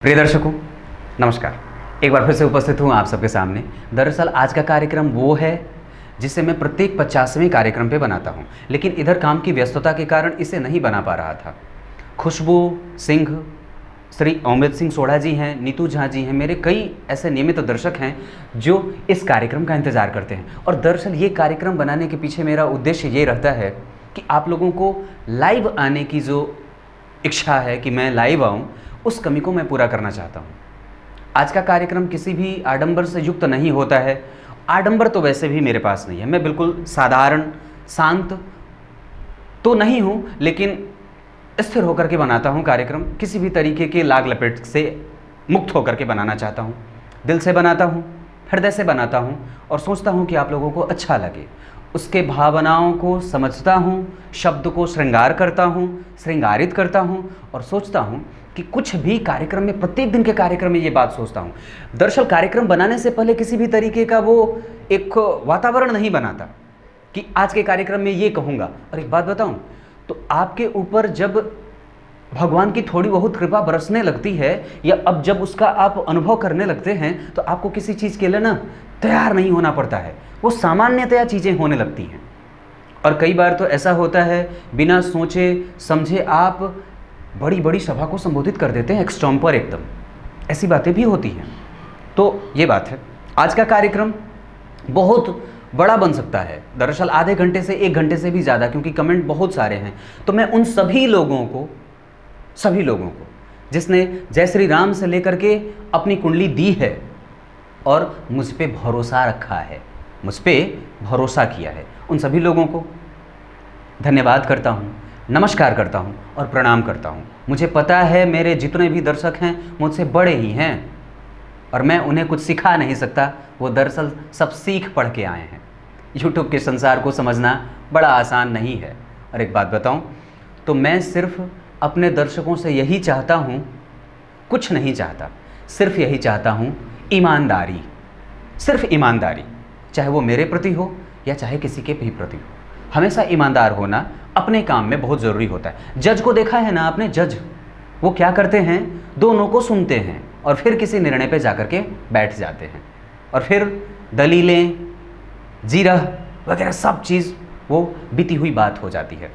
प्रिय दर्शकों, नमस्कार। एक बार फिर से उपस्थित हूँ आप सबके सामने। दरअसल आज का कार्यक्रम वो है जिसे मैं प्रत्येक 50वें कार्यक्रम पे बनाता हूँ, लेकिन इधर काम की व्यस्तता के कारण इसे नहीं बना पा रहा था। खुशबू सिंह, श्री अमित सिंह सोढ़ा जी हैं, नीतू झा जी हैं, मेरे कई ऐसे नियमित दर्शक हैं जो इस कार्यक्रम का इंतज़ार करते हैं। और दरअसल ये कार्यक्रम बनाने के पीछे मेरा उद्देश्य ये रहता है कि आप लोगों को लाइव आने की जो इच्छा है कि मैं लाइव आऊँ, उस कमी को मैं पूरा करना चाहता हूँ। आज का कार्यक्रम किसी भी आडंबर से युक्त नहीं होता है। आडंबर तो वैसे भी मेरे पास नहीं है, मैं बिल्कुल साधारण शांत तो नहीं हूँ, लेकिन स्थिर होकर के बनाता हूँ कार्यक्रम। किसी भी तरीके के लाग लपेट से मुक्त होकर के बनाना चाहता हूँ। दिल से बनाता हूँ, हृदय से बनाता हूँ और सोचता हूँ कि आप लोगों को अच्छा लगे। उसके भावनाओं को समझता हूँ, शब्द को श्रृंगार करता हूँ, श्रृंगारित करता हूँ और सोचता हूँ कि कुछ भी कार्यक्रम में, प्रत्येक दिन के कार्यक्रम में ये बात सोचता हूँ। दरअसल कार्यक्रम बनाने से पहले किसी भी तरीके का वो एक वातावरण नहीं बनाता कि आज के कार्यक्रम में ये कहूँगा। और एक बात बताऊँ तो आपके ऊपर जब भगवान की थोड़ी बहुत कृपा बरसने लगती है या अब जब उसका आप अनुभव करने लगते हैं तो आपको किसी चीज़ के लिए ना तैयार नहीं होना पड़ता है, वो सामान्यतया चीज़ें होने लगती हैं। और कई बार तो ऐसा होता है, बिना सोचे समझे आप बड़ी बड़ी सभा को संबोधित कर देते हैं एक्सटॉम पर एकदम। ऐसी बातें भी होती हैं। तो ये बात है, आज का कार्यक्रम बहुत बड़ा बन सकता है। दरअसल आधे घंटे से 1 घंटे से भी ज़्यादा, क्योंकि कमेंट बहुत सारे हैं। तो मैं उन सभी लोगों को जिसने जय श्री राम से लेकर के अपनी कुंडली दी है और मुझ पे भरोसा रखा है, मुझ पे भरोसा किया है, उन सभी लोगों को धन्यवाद करता हूँ, नमस्कार करता हूँ और प्रणाम करता हूँ। मुझे पता है मेरे जितने भी दर्शक हैं मुझसे बड़े ही हैं और मैं उन्हें कुछ सिखा नहीं सकता, वो दरअसल सब सीख पढ़ के आए हैं। यूट्यूब के संसार को समझना बड़ा आसान नहीं है। और एक बात बताऊँ तो मैं सिर्फ अपने दर्शकों से यही चाहता हूँ, कुछ नहीं चाहता, सिर्फ यही चाहता हूँ, ईमानदारी, सिर्फ ईमानदारी, चाहे वो मेरे प्रति हो या चाहे किसी के भी प्रति हो। हमेशा ईमानदार होना अपने काम में बहुत ज़रूरी होता है। जज को देखा है ना आपने, जज वो क्या करते हैं, दोनों को सुनते हैं और फिर किसी निर्णय पे जाकर के बैठ जाते हैं और फिर दलीलें, जीरह वगैरह सब चीज़ वो बीती हुई बात हो जाती है।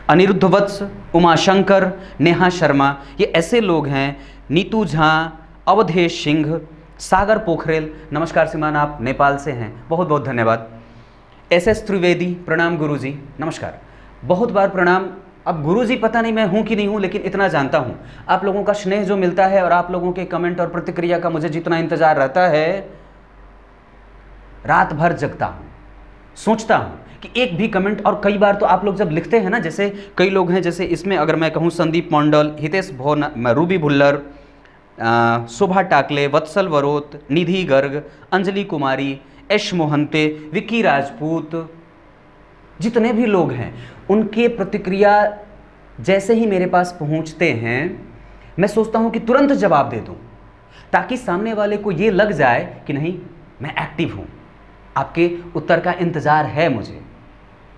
अनिरुद्ध वत्स, उमाशंकर, नेहा शर्मा, ये ऐसे लोग हैं। नीतू झा, अवधेश सिंह, सागर पोखरेल, नमस्कार श्रीमान, आप नेपाल से हैं, बहुत बहुत धन्यवाद। SS त्रिवेदी, प्रणाम गुरुजी, नमस्कार, बहुत बार प्रणाम। अब गुरुजी पता नहीं मैं हूँ कि नहीं हूँ, लेकिन इतना जानता हूँ आप लोगों का स्नेह जो मिलता है और आप लोगों के कमेंट और प्रतिक्रिया का मुझे जितना इंतज़ार रहता है, रात भर जगता हूँ, सोचता हूँ कि एक भी कमेंट। और कई बार तो आप लोग जब लिखते हैं ना, जैसे कई लोग हैं, जैसे इसमें अगर मैं कहूँ संदीप मंडल, हितेश भोन, रूबी भुल्लर, शोभा टाकले, वत्सल वरोत, निधि गर्ग, अंजलि कुमारी, एश मोहंते, विक्की राजपूत, जितने भी लोग हैं उनके प्रतिक्रिया जैसे ही मेरे पास पहुंचते हैं मैं सोचता हूं कि तुरंत जवाब दे दूं, ताकि सामने वाले को ये लग जाए कि नहीं, मैं एक्टिव हूं, आपके उत्तर का इंतज़ार है मुझे,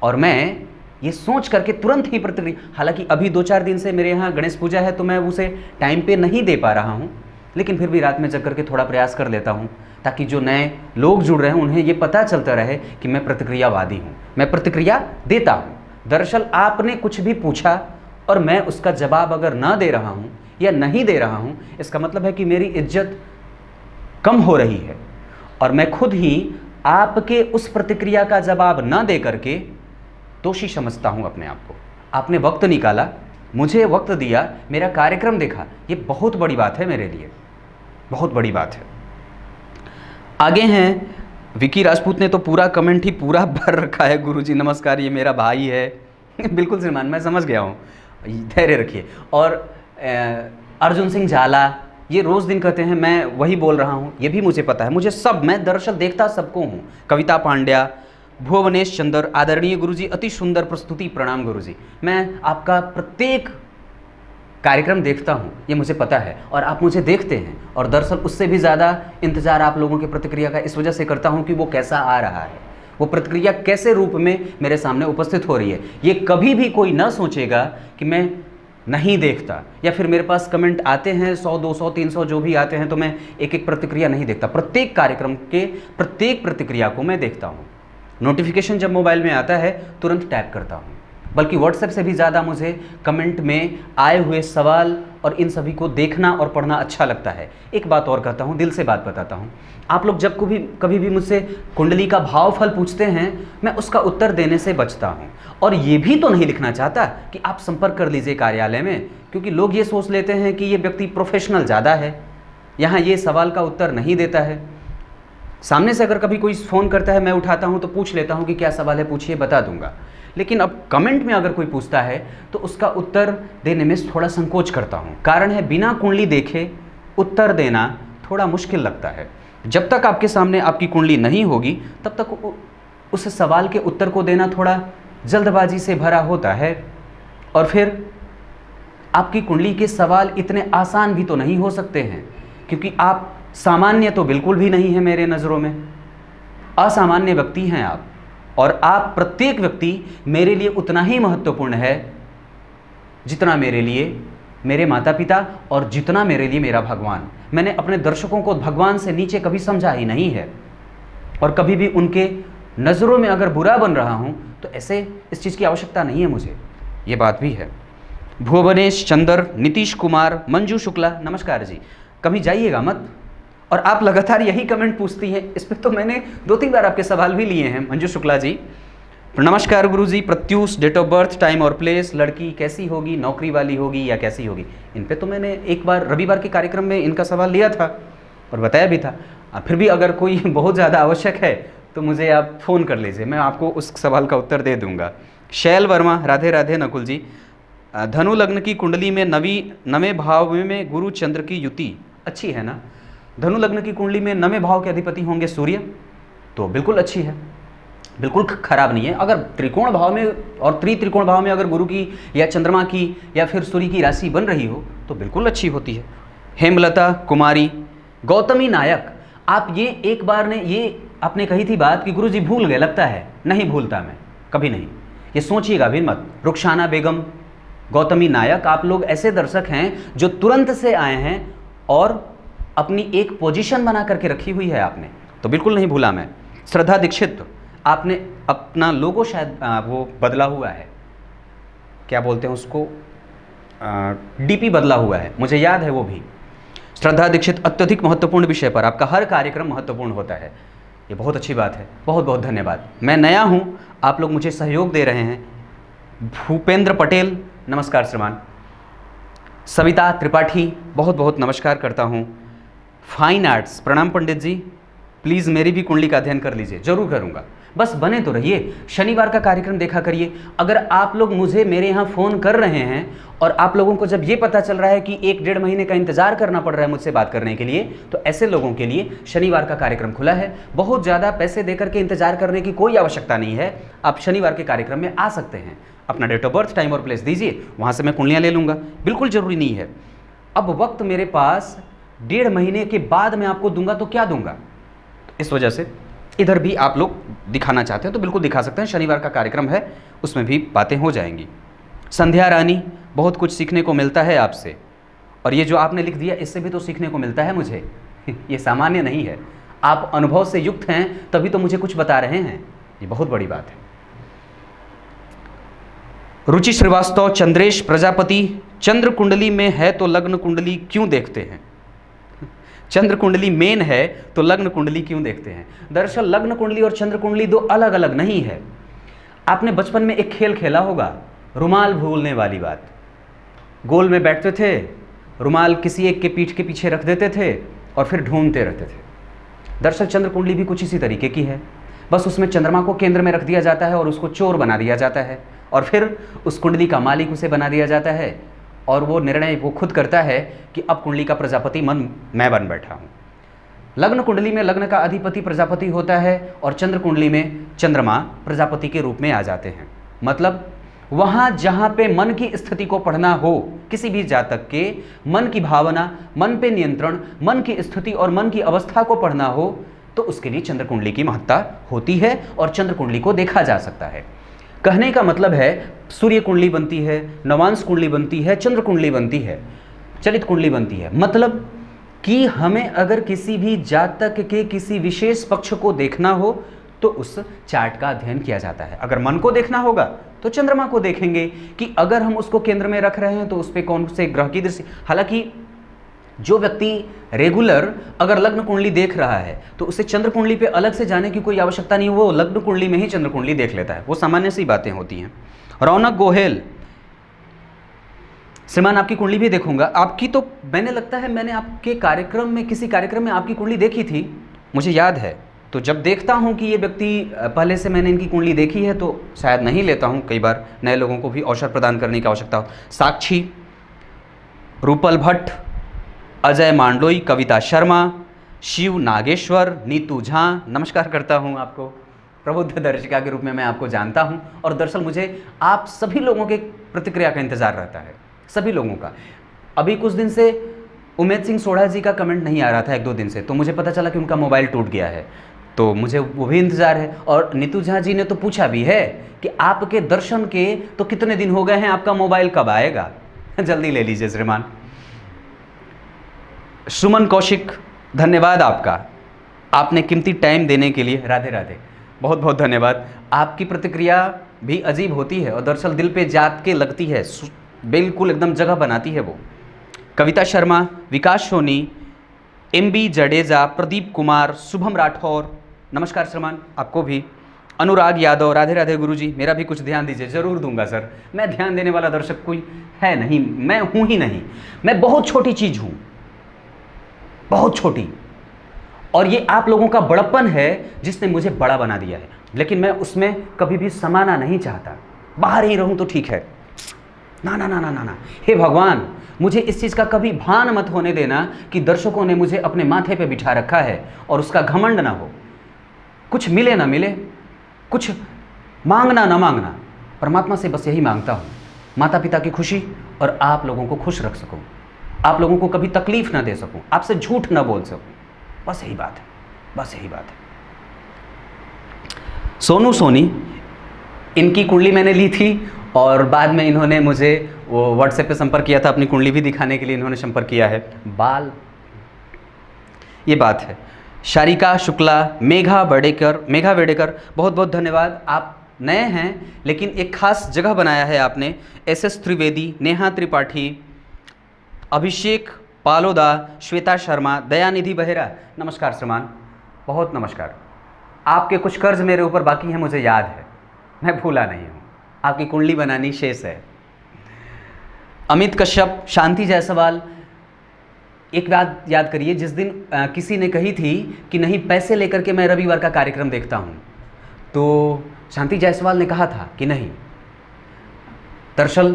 और मैं ये सोच करके तुरंत ही प्रतिक्रिया। हालांकि अभी 2-4 दिन से मेरे यहाँ गणेश पूजा है तो मैं उसे टाइम पे नहीं दे पा रहा हूँ, लेकिन फिर भी रात में जग करके थोड़ा प्रयास कर लेता हूँ, ताकि जो नए लोग जुड़ रहे हैं उन्हें ये पता चलता रहे कि मैं प्रतिक्रियावादी हूँ, मैं प्रतिक्रिया देता हूँ। दरअसल आपने कुछ भी पूछा और मैं उसका जवाब अगर ना दे रहा हूँ या नहीं दे रहा हूँ, इसका मतलब है कि मेरी इज्जत कम हो रही है और मैं खुद ही आपके उस प्रतिक्रिया का जवाब ना दे करके दोषी समझता हूँ अपने आप को। आपने वक्त निकाला, मुझे वक्त दिया, मेरा कार्यक्रम देखा, ये बहुत बड़ी बात है मेरे लिए, बहुत बड़ी बात है। आगे हैं विकी राजपूत ने तो पूरा कमेंट ही पूरा भर रखा है। गुरुजी नमस्कार, ये मेरा भाई है। बिल्कुल श्रीमान, मैं समझ गया हूँ, धैर्य रखिए। और अर्जुन सिंह झाला, ये रोज़ दिन कहते हैं, मैं वही बोल रहा हूँ, ये भी मुझे पता है, मुझे सब, मैं दरअसल देखता सबको हूँ। कविता पांड्या, भुवनेश चंद्र, आदरणीय गुरुजी, अति सुंदर प्रस्तुति, प्रणाम गुरुजी। मैं आपका प्रत्येक कार्यक्रम देखता हूँ, ये मुझे पता है, और आप मुझे देखते हैं, और दरअसल उससे भी ज़्यादा इंतज़ार आप लोगों की प्रतिक्रिया का इस वजह से करता हूँ कि वो कैसा आ रहा है, वो प्रतिक्रिया कैसे रूप में मेरे सामने उपस्थित हो रही है। ये कभी भी कोई ना सोचेगा कि मैं नहीं देखता, या फिर मेरे पास कमेंट आते हैं 100 200 300 जो भी आते हैं, तो मैं एक एक प्रतिक्रिया नहीं देखता। प्रत्येक कार्यक्रम के प्रत्येक प्रतिक्रिया को मैं देखता हूँ। नोटिफिकेशन जब मोबाइल में आता है तुरंत टैप करता हूँ। बल्कि व्हाट्सएप से भी ज़्यादा मुझे कमेंट में आए हुए सवाल और इन सभी को देखना और पढ़ना अच्छा लगता है। एक बात और कहता हूँ, दिल से बात बताता हूँ, आप लोग जब कभी भी मुझसे कुंडली का भाव फल पूछते हैं, मैं उसका उत्तर देने से बचता हूँ। और ये भी तो नहीं लिखना चाहता कि आप संपर्क कर लीजिए कार्यालय में, क्योंकि लोग ये सोच लेते हैं कि ये व्यक्ति प्रोफेशनल ज़्यादा है, यहाँ ये सवाल का उत्तर नहीं देता है। सामने से अगर कभी कोई फ़ोन करता है, मैं उठाता हूँ तो पूछ लेता हूँ कि क्या सवाल है, पूछिए, बता दूंगा। लेकिन अब कमेंट में अगर कोई पूछता है तो उसका उत्तर देने में थोड़ा संकोच करता हूँ। कारण है, बिना कुंडली देखे उत्तर देना थोड़ा मुश्किल लगता है। जब तक आपके सामने आपकी कुंडली नहीं होगी तब तक उस सवाल के उत्तर को देना थोड़ा जल्दबाजी से भरा होता है। और फिर आपकी कुंडली के सवाल इतने आसान भी तो नहीं हो सकते हैं, क्योंकि आप सामान्य तो बिल्कुल भी नहीं है मेरे नज़रों में, असामान्य व्यक्ति हैं आप। और आप प्रत्येक व्यक्ति मेरे लिए उतना ही महत्वपूर्ण है जितना मेरे लिए मेरे माता पिता और जितना मेरे लिए मेरा भगवान। मैंने अपने दर्शकों को भगवान से नीचे कभी समझा ही नहीं है, और कभी भी उनके नज़रों में अगर बुरा बन रहा हूं तो ऐसे इस चीज़ की आवश्यकता नहीं है मुझे, ये बात भी है। भुवनेश चंद्र, नीतीश कुमार, मंजू शुक्ला, नमस्कार जी। कभी जाइएगा मत। और आप लगातार यही कमेंट पूछती हैं, इस पर तो मैंने 2-3 बार आपके सवाल भी लिए हैं। मंजू शुक्ला जी नमस्कार गुरुजी। Pratyush, date of birth, time और प्लेस, लड़की कैसी होगी, नौकरी वाली होगी या कैसी होगी? इन पे तो मैंने एक बार रविवार के कार्यक्रम में इनका सवाल लिया था और बताया भी था। फिर भी अगर कोई बहुत ज़्यादा आवश्यक है तो मुझे आप फ़ोन कर लीजिए, मैं आपको उस सवाल का उत्तर दे दूंगा। शैल वर्मा, राधे राधे नकुल जी। धनु लग्न की कुंडली में नवे भाव में गुरु चंद्र की युति अच्छी है ना? धनु लग्न की कुंडली में नवे भाव के अधिपति होंगे सूर्य, तो बिल्कुल अच्छी है, बिल्कुल खराब नहीं है। अगर त्रिकोण भाव में और त्रिकोण भाव में अगर गुरु की या चंद्रमा की या फिर सूर्य की राशि बन रही हो तो बिल्कुल अच्छी होती है। हेमलता कुमारी, गौतमी नायक, आप ये एक बार ने ये आपने कही थी बात कि गुरुजी भूल गए, लगता है। नहीं भूलता मैं, कभी नहीं, ये सोचिएगा भी मत। रुखसाना बेगम, गौतमी नायक, आप लोग ऐसे दर्शक हैं जो तुरंत से आए हैं और अपनी एक पोजीशन बना करके रखी हुई है आपने, तो बिल्कुल नहीं भूला मैं। श्रद्धा दीक्षित, आपने अपना लोगो शायद वो बदला हुआ है, क्या बोलते हैं उसको, डीपी बदला हुआ है, मुझे याद है वो भी। श्रद्धा दीक्षित, अत्यधिक महत्वपूर्ण विषय पर आपका हर कार्यक्रम महत्वपूर्ण होता है, ये बहुत अच्छी बात है, बहुत बहुत धन्यवाद। मैं नया हूँ, आप लोग मुझे सहयोग दे रहे हैं। भूपेंद्र पटेल, नमस्कार श्रीमान। सविता त्रिपाठी, बहुत बहुत नमस्कार करता हूँ। फाइन आर्ट्स, प्रणाम पंडित जी, प्लीज़ मेरी भी कुंडली का अध्ययन कर लीजिए। जरूर करूँगा, बस बने तो रहिए, शनिवार का कार्यक्रम देखा करिए। अगर आप लोग मुझे मेरे यहाँ फ़ोन कर रहे हैं और आप लोगों को जब ये पता चल रहा है कि 1-1.5 महीने का इंतजार करना पड़ रहा है मुझसे बात करने के लिए, तो ऐसे लोगों के लिए शनिवार का कार्यक्रम खुला है। बहुत ज़्यादा पैसे देकर के इंतजार करने की कोई आवश्यकता नहीं है, आप शनिवार के कार्यक्रम में आ सकते हैं। अपना डेट ऑफ बर्थ, टाइम और प्लेस दीजिए, वहाँ से मैं कुंडलियाँ ले लूँगा, बिल्कुल ज़रूरी नहीं है। अब वक्त मेरे पास 1.5 महीने के बाद मैं आपको दूंगा तो क्या दूंगा, इस वजह से इधर भी आप लोग दिखाना चाहते हैं तो बिल्कुल दिखा सकते हैं। शनिवार का कार्यक्रम है, उसमें भी बातें हो जाएंगी। संध्या रानी, बहुत कुछ सीखने को मिलता है आपसे, और ये जो आपने लिख दिया इससे भी तो सीखने को मिलता है मुझे ये सामान्य नहीं है, आप अनुभव से युक्त हैं तभी तो मुझे कुछ बता रहे हैं, ये बहुत बड़ी बात है। रुचि श्रीवास्तव, चंद्रेश प्रजापति, चंद्र कुंडली में है तो लग्न कुंडली क्यों देखते हैं? चंद्र कुंडली मेन है तो लग्न कुंडली क्यों देखते हैं? दरअसल लग्न कुंडली और चंद्र कुंडली दो अलग अलग नहीं है। आपने बचपन में एक खेल खेला होगा, रुमाल भूलने वाली बात। गोल में बैठते थे, रुमाल किसी एक के पीठ के पीछे रख देते थे और फिर ढूंढते रहते थे। दरअसल चंद्र कुंडली भी कुछ इसी तरीके की है, बस उसमें चंद्रमा को केंद्र में रख दिया जाता है और उसको चोर बना दिया जाता है, और फिर उस कुंडली का मालिक उसे बना दिया जाता है, और वो निर्णय वो खुद करता है कि अब कुंडली का प्रजापति मैं बन बैठा हूँ। लग्न कुंडली में लग्न का अधिपति प्रजापति होता है और चंद्र कुंडली में चंद्रमा प्रजापति के रूप में आ जाते हैं। मतलब वहाँ जहाँ पे मन की स्थिति को पढ़ना हो, किसी भी जातक के मन की भावना, मन पे नियंत्रण, मन की स्थिति और मन की अवस्था को पढ़ना हो, तो उसके लिए चंद्र कुंडली की महत्ता होती है और चंद्र कुंडली को देखा जा सकता है। कहने का मतलब है सूर्य कुंडली बनती है, नवांश कुंडली बनती है, चंद्र कुंडली बनती है, चलित कुंडली बनती है। मतलब कि हमें अगर किसी भी जातक के किसी विशेष पक्ष को देखना हो तो उस चार्ट का अध्ययन किया जाता है। अगर मन को देखना होगा तो चंद्रमा को देखेंगे कि अगर हम उसको केंद्र में रख रहे हैं तो उस पर कौन से ग्रह की दृष्टि। हालांकि जो व्यक्ति रेगुलर अगर लग्न कुंडली देख रहा है तो उसे चंद्र कुंडली पे अलग से जाने की कोई आवश्यकता नहीं, वो लग्न कुंडली में ही चंद्र कुंडली देख लेता है। वो सामान्य सी बातें होती हैं। रौनक गोहेल, श्रीमान आपकी कुंडली भी देखूंगा। आपकी तो मैंने लगता है मैंने आपके कार्यक्रम में, किसी कार्यक्रम में आपकी कुंडली देखी थी, मुझे याद है। तो जब देखता हूं कि ये व्यक्ति पहले से मैंने इनकी कुंडली देखी है तो शायद नहीं लेता हूं। कई बार नए लोगों को भी अवसर प्रदान करने की आवश्यकता हो। साक्षी, रूपल भट्ट, अजय मांडलोई, कविता शर्मा, शिव नागेश्वर, नीतू झा, नमस्कार करता हूं आपको। प्रबुद्ध दर्शिका के रूप में मैं आपको जानता हूं और दरअसल मुझे आप सभी लोगों के प्रतिक्रिया का इंतजार रहता है, सभी लोगों का। अभी कुछ दिन से उमेद सिंह सोढ़ा जी का कमेंट नहीं आ रहा था, 1-2 दिन से, तो मुझे पता चला कि उनका मोबाइल टूट गया है, तो मुझे वो भी इंतज़ार है। और नीतू झा जी ने तो पूछा भी है कि आपके दर्शन के तो कितने दिन हो गए हैं, आपका मोबाइल कब आएगा? जल्दी ले लीजिए श्रीमान। सुमन कौशिक, धन्यवाद आपका, आपने कीमती टाइम देने के लिए। राधे राधे, बहुत बहुत धन्यवाद। आपकी प्रतिक्रिया भी अजीब होती है और दरअसल दिल पे जात के लगती है, बिल्कुल एकदम जगह बनाती है वो। कविता शर्मा, विकास सोनी, MB जडेजा, प्रदीप कुमार, शुभम राठौर, नमस्कार श्रीमान आपको भी। अनुराग यादव, राधे राधे गुरुजी, मेरा भी कुछ ध्यान दीजिए। ज़रूर दूंगा सर, मैं ध्यान देने वाला दर्शक कोई है नहीं, मैं हूँ ही नहीं, मैं बहुत छोटी चीज़ हूँ, बहुत छोटी। और ये आप लोगों का बड़प्पन है जिसने मुझे बड़ा बना दिया है, लेकिन मैं उसमें कभी भी समाना नहीं चाहता। बाहर ही रहूं तो ठीक है, ना ना ना ना ना ना। हे भगवान, मुझे इस चीज़ का कभी भान मत होने देना कि दर्शकों ने मुझे अपने माथे पे बिठा रखा है और उसका घमंड ना हो। कुछ मिले ना मिले, कुछ मांगना ना मांगना, परमात्मा से बस यही मांगता हूँ, माता पिता की खुशी और आप लोगों को खुश रख सकूँ, आप लोगों को कभी तकलीफ ना दे सकूँ, आपसे झूठ ना बोल सकूँ, बस यही बात है, बस यही बात है। सोनू सोनी, इनकी कुंडली मैंने ली थी और बाद में इन्होंने मुझे वो व्हाट्सएप पे संपर्क किया था, अपनी कुंडली भी दिखाने के लिए इन्होंने संपर्क किया है। बाल, ये बात है। शारिका शुक्ला, मेघा वेडेकर, बहुत बहुत धन्यवाद। आप नए हैं लेकिन एक खास जगह बनाया है आपने। SS त्रिवेदी, नेहा त्रिपाठी, अभिषेक पालोदा, श्वेता शर्मा, दयानिधि बहेरा, नमस्कार श्रीमान, बहुत नमस्कार। आपके कुछ कर्ज मेरे ऊपर बाकी हैं, मुझे याद है, मैं भूला नहीं हूँ। आपकी कुंडली बनानी शेष है। अमित कश्यप, शांति जायसवाल, एक बात याद करिए, जिस दिन किसी ने कही थी कि नहीं पैसे लेकर के मैं रविवार का कार्यक्रम देखता हूँ, तो शांति जायसवाल ने कहा था कि नहीं, दरअसल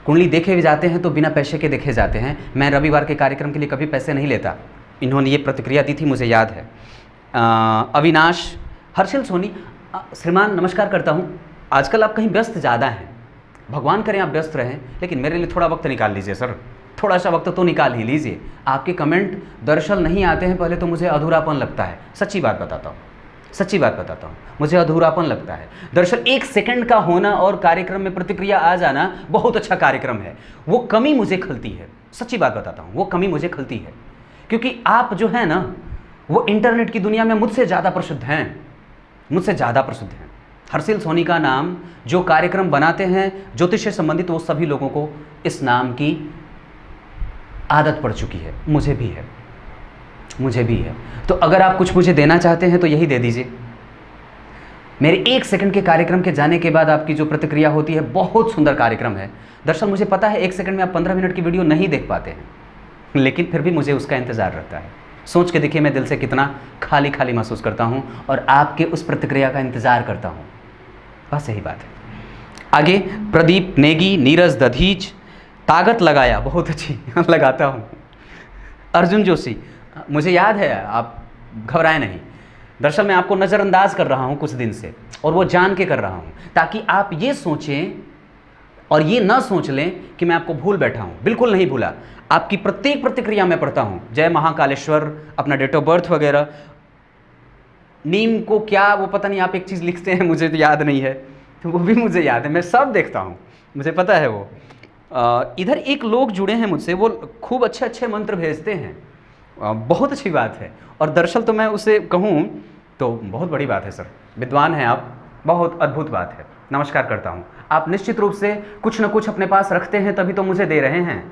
कुंडली देखे भी जाते हैं तो बिना पैसे के देखे जाते हैं, मैं रविवार के कार्यक्रम के लिए कभी पैसे नहीं लेता। इन्होंने ये प्रतिक्रिया दी थी, मुझे याद है। अविनाश, हर्षिल सोनी, श्रीमान नमस्कार करता हूँ। आजकल आप कहीं व्यस्त ज़्यादा हैं, भगवान करें आप व्यस्त रहें, लेकिन मेरे लिए थोड़ा वक्त निकाल लीजिए सर, थोड़ा सा वक्त तो निकाल ही लीजिए। आपके कमेंट दरअसल नहीं आते हैं पहले तो मुझे अधूरापन लगता है, सच्ची बात बताता हूँ, सच्ची बात बताता हूँ, मुझे अधूरापन लगता है। दरअसल 1 सेकंड का होना और कार्यक्रम में प्रतिक्रिया आ जाना बहुत अच्छा कार्यक्रम है, वो कमी मुझे खलती है, सच्ची बात बताता हूँ, वो कमी मुझे खलती है, क्योंकि आप जो है ना वो इंटरनेट की दुनिया में मुझसे ज़्यादा प्रसिद्ध हैं, मुझसे ज़्यादा प्रसिद्ध हैं। हर्षिल सोनी का नाम जो कार्यक्रम बनाते हैं ज्योतिष से संबंधित, वो सभी लोगों को इस नाम की आदत पड़ चुकी है, मुझे भी है, मुझे भी है। तो अगर आप कुछ मुझे देना चाहते हैं तो यही दे दीजिए। मेरे 1 सेकंड के कार्यक्रम के जाने के बाद आपकी जो प्रतिक्रिया होती है, बहुत सुंदर कार्यक्रम है। दरअसल मुझे पता है 1 सेकंड में आप 15 मिनट की वीडियो नहीं देख पाते हैं, लेकिन फिर भी मुझे उसका इंतज़ार रहता है। सोच के देखिए मैं दिल से कितना खाली खाली महसूस करता हूँ और आपके उस प्रतिक्रिया का इंतज़ार करता हूँ, बस यही बात है। आगे प्रदीप नेगी, नीरज दधीच, ताकत लगाया, बहुत अच्छी लगाता हूँ। अर्जुन जोशी, मुझे याद है, आप घबराएं नहीं, दरअसल मैं आपको नज़रअंदाज कर रहा हूँ कुछ दिन से, और वो जान के कर रहा हूँ ताकि आप ये सोचें और ये ना सोच लें कि मैं आपको भूल बैठा हूँ। बिल्कुल नहीं भूला, आपकी प्रत्येक प्रतिक्रिया मैं पढ़ता हूँ। जय महाकालेश्वर, अपना डेट ऑफ बर्थ वगैरह, नीम को क्या वो पता नहीं, आप एक चीज़ लिखते हैं मुझे तो याद नहीं है, तो वो भी मुझे याद है, मैं सब देखता हूँ, मुझे पता है वो। इधर एक लोग जुड़े हैं मुझसे, वो खूब अच्छे अच्छे मंत्र भेजते हैं, बहुत अच्छी बात है। और दरअसल तो मैं उसे कहूँ तो बहुत बड़ी बात है सर, विद्वान हैं आप, बहुत अद्भुत बात है, नमस्कार करता हूँ। आप निश्चित रूप से कुछ न कुछ अपने पास रखते हैं तभी तो मुझे दे रहे हैं,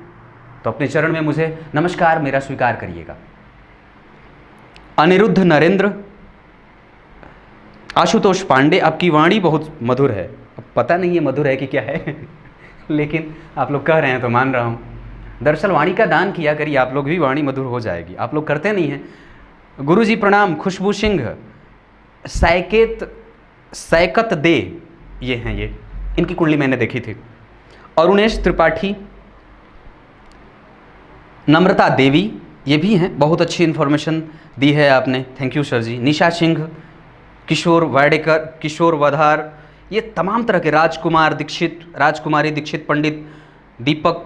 तो अपने चरण में मुझे नमस्कार मेरा स्वीकार करिएगा। अनिरुद्ध नरेंद्र, आशुतोष पांडे, आपकी वाणी बहुत मधुर है। अब पता नहीं है मधुर है कि क्या है लेकिन आप लोग कह रहे हैं तो मान रहा हूँ। दरअसल वाणी का दान किया करिए, आप लोग भी वाणी मधुर हो जाएगी, आप लोग करते नहीं हैं। गुरुजी प्रणाम। खुशबू सिंह, सैकत दे, ये हैं, ये इनकी कुंडली मैंने देखी थी। अरुणेश त्रिपाठी, नम्रता देवी, ये भी हैं, बहुत अच्छी इन्फॉर्मेशन दी है आपने, थैंक यू सर जी। निशा सिंह, किशोर वाडेकर, किशोर वधार, ये तमाम तरह के, राजकुमार दीक्षित, राजकुमारी दीक्षित पंडित, दीपक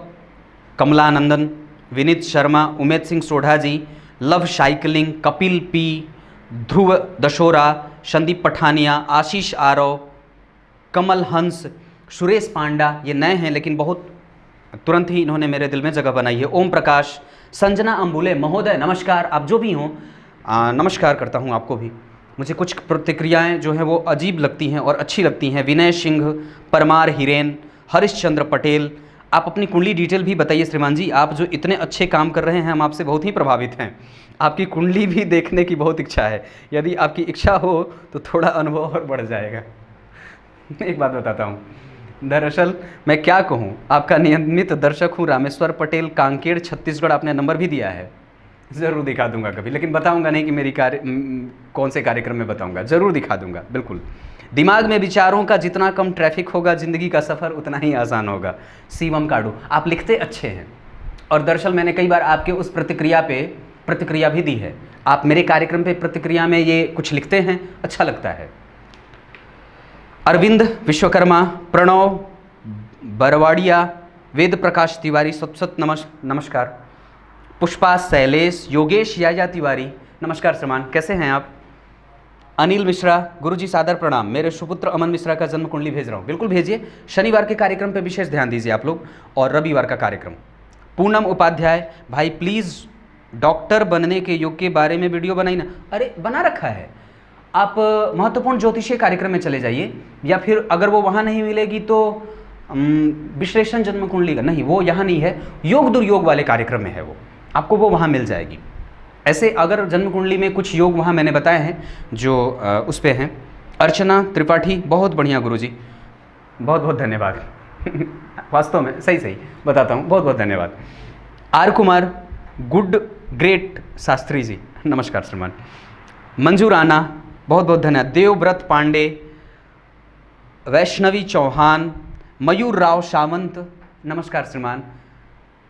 कमलानंदन, विनीत शर्मा, उमेद सिंह सोढ़ा जी, लव साइकिलिंग, कपिल पी, ध्रुव दशोरा, संदीप पठानिया, आशीष आरव, कमल हंस, सुरेश पांडा, ये नए हैं लेकिन बहुत तुरंत ही इन्होंने मेरे दिल में जगह बनाई है। ओम प्रकाश, संजना अंबुले महोदय नमस्कार, आप जो भी हों नमस्कार करता हूं आपको भी। मुझे कुछ प्रतिक्रियाएं जो हैं वो अजीब लगती हैं और अच्छी लगती हैं। विनय सिंह, परमार हिरेन, हरिश्चंद्र पटेल, आप अपनी कुंडली डिटेल भी बताइए श्रीमान जी, आप जो इतने अच्छे काम कर रहे हैं हम आपसे बहुत ही प्रभावित हैं। आपकी कुंडली भी देखने की बहुत इच्छा है, यदि आपकी इच्छा हो तो थोड़ा अनुभव और बढ़ जाएगा एक बात बताता हूँ, दरअसल मैं क्या कहूँ, आपका नियमित दर्शक हूँ, रामेश्वर पटेल, कांकेर, छत्तीसगढ़, आपने नंबर भी दिया है, ज़रूर दिखा दूंगा कभी, लेकिन बताऊंगा नहीं कि मेरी कौन से कार्यक्रम में बताऊंगा, ज़रूर दिखा दूंगा बिल्कुल। दिमाग में विचारों का जितना कम ट्रैफिक होगा, ज़िंदगी का सफ़र उतना ही आसान होगा। शिवम काडू, आप लिखते अच्छे हैं, और दरअसल मैंने कई बार आपके उस प्रतिक्रिया पे प्रतिक्रिया भी दी है। आप मेरे कार्यक्रम पे प्रतिक्रिया में ये कुछ लिखते हैं, अच्छा लगता है। अरविंद विश्वकर्मा, प्रणव बरवाड़िया, वेद प्रकाश तिवारी, सत नमस्कार। पुष्पा शैलेश, योगेश याया तिवारी, नमस्कार श्रीमान, कैसे हैं आप। अनिल मिश्रा, गुरुजी सादर प्रणाम, मेरे सुपुत्र अमन मिश्रा का जन्म कुंडली भेज रहा हूँ, बिल्कुल भेजिए। शनिवार के कार्यक्रम पे विशेष ध्यान दीजिए आप लोग, और रविवार का कार्यक्रम। पूनम उपाध्याय, भाई प्लीज़ डॉक्टर बनने के योग के बारे में वीडियो बनाई ना। अरे बना रखा है, आप महत्वपूर्ण ज्योतिषीय कार्यक्रम में चले जाइए, या फिर अगर वो वहाँ नहीं मिलेगी तो विश्लेषण जन्म कुंडली का, नहीं वो यहाँ नहीं है, योग दुर्योग वाले कार्यक्रम में है वो, आपको वो वहाँ मिल जाएगी। ऐसे अगर जन्म कुंडली में कुछ योग वहाँ मैंने बताए हैं जो उस पे हैं। अर्चना त्रिपाठी, बहुत बढ़िया गुरुजी, बहुत बहुत धन्यवाद वास्तव में सही बताता हूँ, बहुत बहुत धन्यवाद। R Kumar, good great Shastri ji, नमस्कार श्रीमान। मंजू राणा, बहुत बहुत धन्यवाद। देवव्रत पांडे, वैष्णवी चौहान, मयूर राव सामंत, नमस्कार श्रीमान।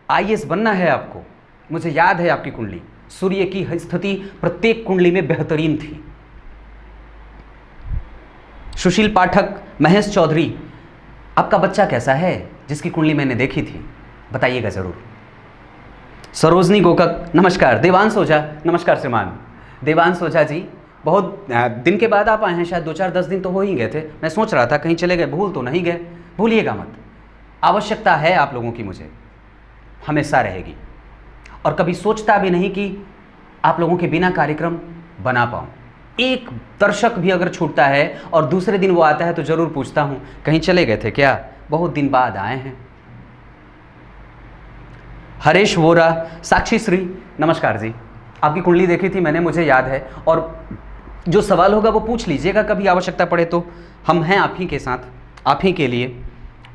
आईएएस बनना है आपको, मुझे याद है आपकी कुंडली, सूर्य की स्थिति प्रत्येक कुंडली में बेहतरीन थी। सुशील पाठक, महेश चौधरी, आपका बच्चा कैसा है जिसकी कुंडली मैंने देखी थी, बताइएगा जरूर। सरोजनी गोकक, नमस्कार। देवांश ओझा, नमस्कार श्रीमान। देवांश ओझा जी, बहुत दिन के बाद आप आए हैं, शायद 2-4-10 दिन तो हो ही गए थे, मैं सोच रहा था कहीं चले गए, भूल तो नहीं गए, भूलिएगा मत, आवश्यकता है आप लोगों की मुझे, हमेशा रहेगी, और कभी सोचता भी नहीं कि आप लोगों के बिना कार्यक्रम बना पाऊँ। एक दर्शक भी अगर छूटता है और दूसरे दिन वो आता है तो ज़रूर पूछता हूँ कहीं चले गए थे क्या, बहुत दिन बाद आए हैं। हरेश वोरा, साक्षी श्री, नमस्कार जी, आपकी कुंडली देखी थी मैंने, मुझे याद है, और जो सवाल होगा वो पूछ लीजिएगा, कभी आवश्यकता पड़े तो हम हैं आप ही के साथ, आप ही के लिए।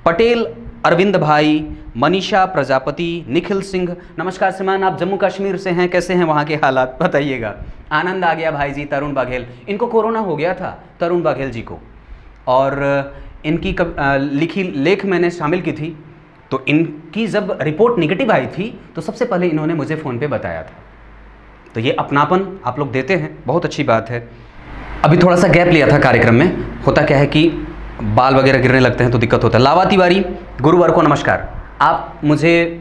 पटेल अरविंद भाई, मनीषा प्रजापति, निखिल सिंह, नमस्कार श्रीमान, आप जम्मू कश्मीर से हैं, कैसे हैं वहाँ के हालात बताइएगा। आनंद आ गया भाई जी। तरुण बघेल, इनको कोरोना हो गया था, तरुण बघेल जी को, और इनकी लिखी लेख मैंने शामिल की थी, तो इनकी जब रिपोर्ट निगेटिव आई थी तो सबसे पहले इन्होंने मुझे फ़ोन पे बताया था, तो ये अपनापन आप लोग देते हैं, बहुत अच्छी बात है। अभी थोड़ा सा गैप लिया था कार्यक्रम में, होता क्या है कि बाल वगैरह गिरने लगते हैं तो दिक्कत होता है। लावा तिवारी, गुरुवार को नमस्कार, आप मुझे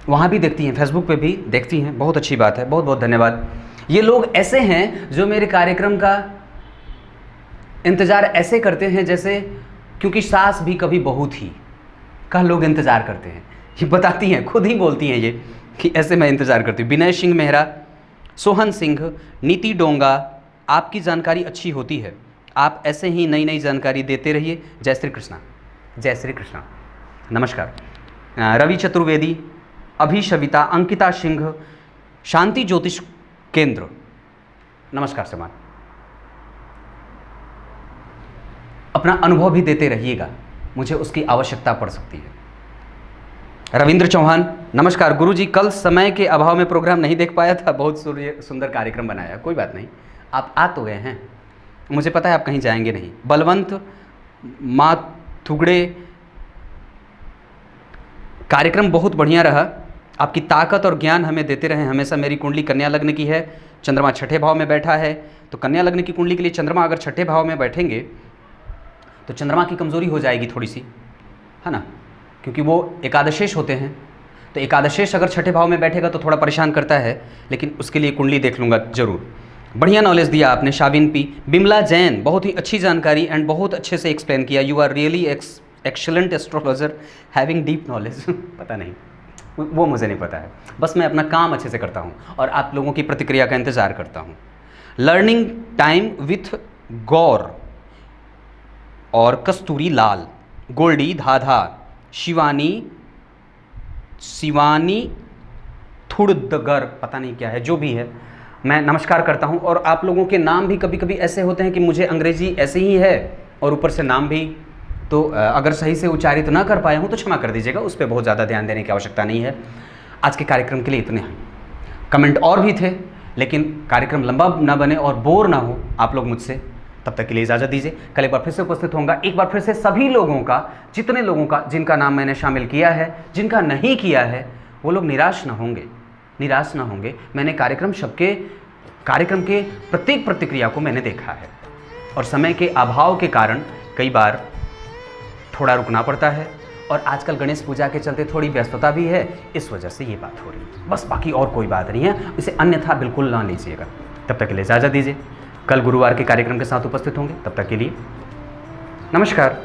वहाँ भी देखती हैं, फेसबुक पे भी देखती हैं, बहुत अच्छी बात है, बहुत बहुत धन्यवाद। ये लोग ऐसे हैं जो मेरे कार्यक्रम का इंतज़ार ऐसे करते हैं जैसे क्योंकि सास भी कभी बहू थी का लोग इंतज़ार करते हैं। ये बताती हैं, खुद ही बोलती हैं ये कि ऐसे मैं इंतज़ार करती हूँ। विनय सिंह मेहरा, सोहन सिंह, नीति डोंगा, आपकी जानकारी अच्छी होती है, आप ऐसे ही नई नई जानकारी देते रहिए। जय श्री कृष्णा, जय श्री कृष्णा, नमस्कार। रवि चतुर्वेदी, अभिशविता, अंकिता सिंह, शांति ज्योतिष केंद्र, नमस्कार श्रीमान। अपना अनुभव भी देते रहिएगा, मुझे उसकी आवश्यकता पड़ सकती है। रविंद्र चौहान, नमस्कार गुरुजी, कल समय के अभाव में प्रोग्राम नहीं देख पाया था, बहुत सुंदर कार्यक्रम बनाया। कोई बात नहीं, आप आ तो गए हैं, मुझे पता है आप कहीं जाएंगे नहीं। बलवंत माथुगड़े, कार्यक्रम बहुत बढ़िया रहा, आपकी ताकत और ज्ञान हमें देते रहें हमेशा। मेरी कुंडली कन्या लग्न की है, चंद्रमा छठे भाव में बैठा है, तो कन्या लग्न की कुंडली के लिए चंद्रमा अगर छठे भाव में बैठेंगे तो चंद्रमा की कमज़ोरी हो जाएगी थोड़ी सी, है ना, क्योंकि वो एकादशेष होते हैं। तो एकादशेष अगर छठे भाव में बैठेगा तो थोड़ा परेशान करता है, लेकिन उसके लिए कुंडली देख लूँगा ज़रूर। बढ़िया नॉलेज दिया आपने। शाबिन पी, बिमला जैन, बहुत ही अच्छी जानकारी एंड बहुत अच्छे से एक्सप्लेन किया। You are really excellent astrologer having deep knowledge. पता नहीं, वो मुझे नहीं पता है, बस मैं अपना काम अच्छे से करता हूँ और आप लोगों की प्रतिक्रिया का इंतज़ार करता हूँ। लर्निंग टाइम विथ गौर और कस्तूरी लाल, गोल्डी धाधा, शिवानी थुड़दगर, पता नहीं क्या है, जो भी है, मैं नमस्कार करता हूं। और आप लोगों के नाम भी कभी कभी ऐसे होते हैं कि मुझे अंग्रेजी ऐसे ही है और ऊपर से नाम भी, तो अगर सही से उच्चारित ना कर पाया हूं तो क्षमा कर दीजिएगा, उस पर बहुत ज़्यादा ध्यान देने की आवश्यकता नहीं है। आज के कार्यक्रम के लिए इतने हैं, कमेंट और भी थे, लेकिन कार्यक्रम लंबा ना बने और बोर ना हो आप लोग मुझसे, तब तक के लिए इजाज़त दीजिए। कल एक बार फिर से उपस्थित होऊंगा, एक बार फिर से सभी लोगों का, जितने लोगों का जिनका नाम मैंने शामिल किया है, जिनका नहीं किया है, वो लोग निराश ना होंगे, निराश ना होंगे। मैंने कार्यक्रम के प्रत्येक प्रतिक्रिया को मैंने देखा है और समय के अभाव के कारण कई बार थोड़ा रुकना पड़ता है, और आजकल गणेश पूजा के चलते थोड़ी व्यस्तता भी है, इस वजह से ये बात हो रही है, बस, बाकी और कोई बात नहीं है, इसे अन्यथा बिल्कुल ना लीजिएगा। तब तक के लिए इजाज़त दीजिए, कल गुरुवार के कार्यक्रम के साथ उपस्थित होंगे, तब तक के लिए नमस्कार।